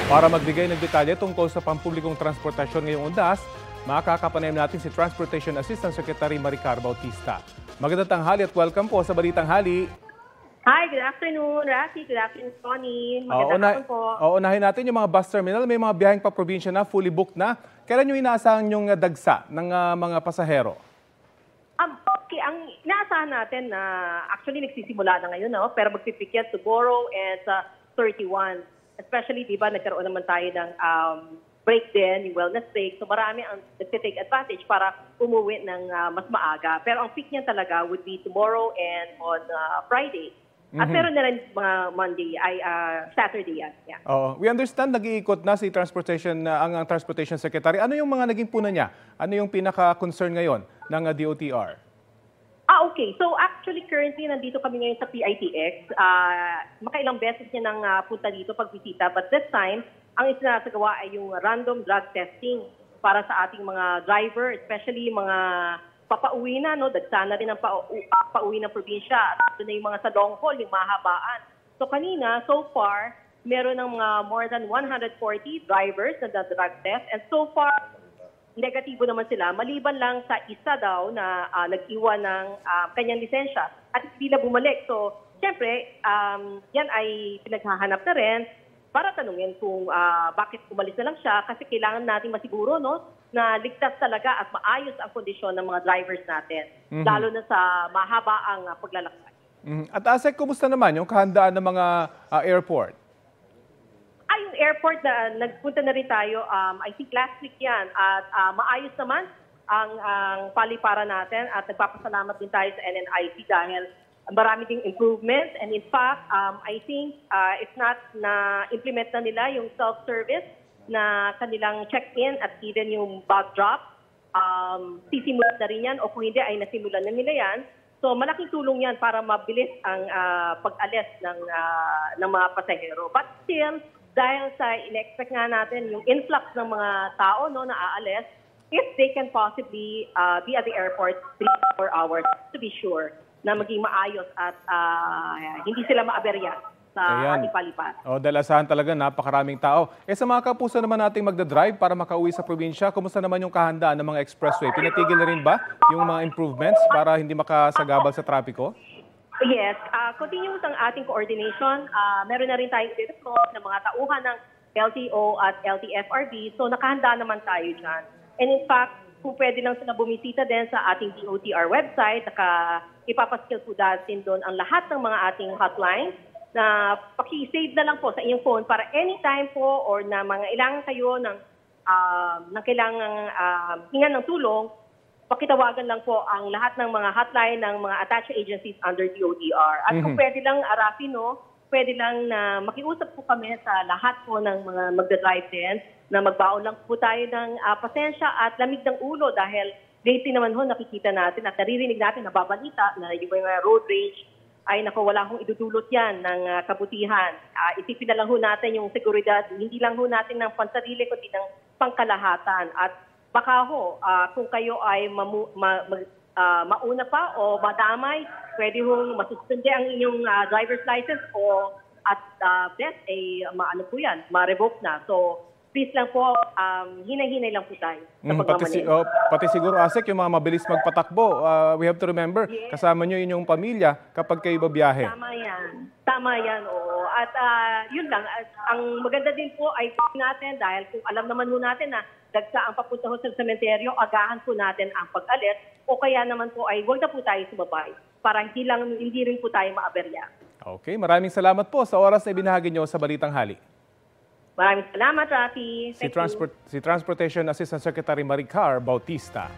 Para magbigay ng detalye tungkol sa pampublikong transportasyon ngayong undas, makakapanayam natin si Transportation Assistant Secretary Maricar Bautista. Magandang tanghali at welcome po sa Balitang Hali. Hi, good afternoon, Rafi. Good afternoon, Tony. Magandang hapon po. Unahin natin yung mga bus terminal. May mga biyaheng pa-probinsya na, fully booked na. Kailan yung inaasahan yung dagsa ng mga pasahero? Okay, ang inaasahan natin na actually nagsisimula na ngayon, no? Pero magpipik yan tomorrow and 31. Especially, di ba, nagkaroon naman tayo ng break din, yung wellness break. So marami ang nagtitake advantage para umuwi ng mas maaga. Pero ang peak niyan talaga would be tomorrow and on Friday. At meron na rin mga Monday, Saturday yan. Yeah. We understand nag-iikot na si ang Transportation Secretary. Ano yung mga naging puna niya? Ano yung pinaka-concern ngayon ng DOTR? Okay. So actually currently nandito kami ngayon sa PITX. Makailang beses niya nang punta dito pagbisita. But this time, ang isinasagawa ay yung random drug testing para sa ating mga driver, especially mga papauwi na, no? Dagsa na rin ang pauwi ng probinsya. At ito na yung mga sa long haul, yung mahabaan. So kanina, so far, meron ng mga more than 140 drivers na drug test. And so far, negatibo naman sila. Maliban lang sa isa daw na nag-iwan ng kanyang lisensya at hindi na bumalik. So, siyempre, yan ay pinaghahanap na rin para tanungin kung bakit umalis na lang siya kasi kailangan natin masiguro, no, na ligtas talaga at maayos ang kondisyon ng mga drivers natin, lalo na sa mahabaang paglalakbay. At Asek, kumusta naman yung kahandaan ng mga airport? Yung airport na nagpunta na rin tayo, I think last week yan, at maayos naman ang paliparan natin at nagpapasalamat din tayo sa NNIC dahil marami ding improvements and in fact, I think if not na-implement na nila yung self-service na kanilang check-in at even yung bag drop, sisimulan na rin yan o kung hindi ay nasimulan na nila yan. So malaking tulong yan para mabilis ang pag-alis ng mga pasahero. But still, dahil sa in-expect nga natin yung influx ng mga tao, no, na aalis, if they can possibly be at the airport 3 or 4 hours to be sure na maging maayos at hindi sila maaberya sa ating palipat. Dahil asahan talaga napakaraming tao. Sa mga kapuso naman nating magdadrive para makauwi sa probinsya, kumusta naman yung kahandaan ng mga expressway? Pinatigil na rin ba yung mga improvements para hindi makasagabal sa trapiko? Yes, continuous ang ating coordination. Meron na rin tayong director ng mga tauhan ng LTO at LTFRB. So nakahanda naman tayo dyan. And in fact, kung pwede lang sila bumisita din sa ating DOTR website, ipapaskill po natin doon ang lahat ng mga ating hotlines na paki-save na lang po sa inyong phone para anytime po or na mga ilangan kayo ng kailangang hingan ng tulong, pakitawagan lang po ang lahat ng mga hotline ng mga attached agencies under DOTR. At kung pwede lang, Rafi, no, pwede lang na makiusap po kami sa lahat po ng mga magdadrive din na magbaon lang po tayo ng pasensya at lamig ng ulo dahil lately naman ho nakikita natin at naririnig natin, nababalita na yung mga road rage ay naku, wala hong idudulot yan ng kabutihan. Isipin na lang ho natin yung seguridad, hindi lang ho natin ng pansarili kundi ng pangkalahatan. At baka ho, kung kayo ay mauna pa o madamay, pwede hong masuspende ang inyong driver's license o at best ay maano po yan, ma-revoke na. So please lang po, hinay-hinay lang po tayo sa pagmamaneho. Pati siguro, Asek, yung mga mabilis magpatakbo, we have to remember, kasama nyo yun yung pamilya kapag kayo babiyahe. Tama yan, oo. At yun lang, ang maganda din po ay natin dahil kung alam naman po natin na dagsa ang papunta ho sa sementeryo, agahan po natin ang pag-alis o kaya naman po ay huwag na po tayo sumabay para hindi rin po tayo maaberya. Okay, maraming salamat po sa oras na ibinahagi nyo sa Balitang Hali. Maraming salamat, Rafi. Si Transportation Assistant Secretary Maricar Bautista.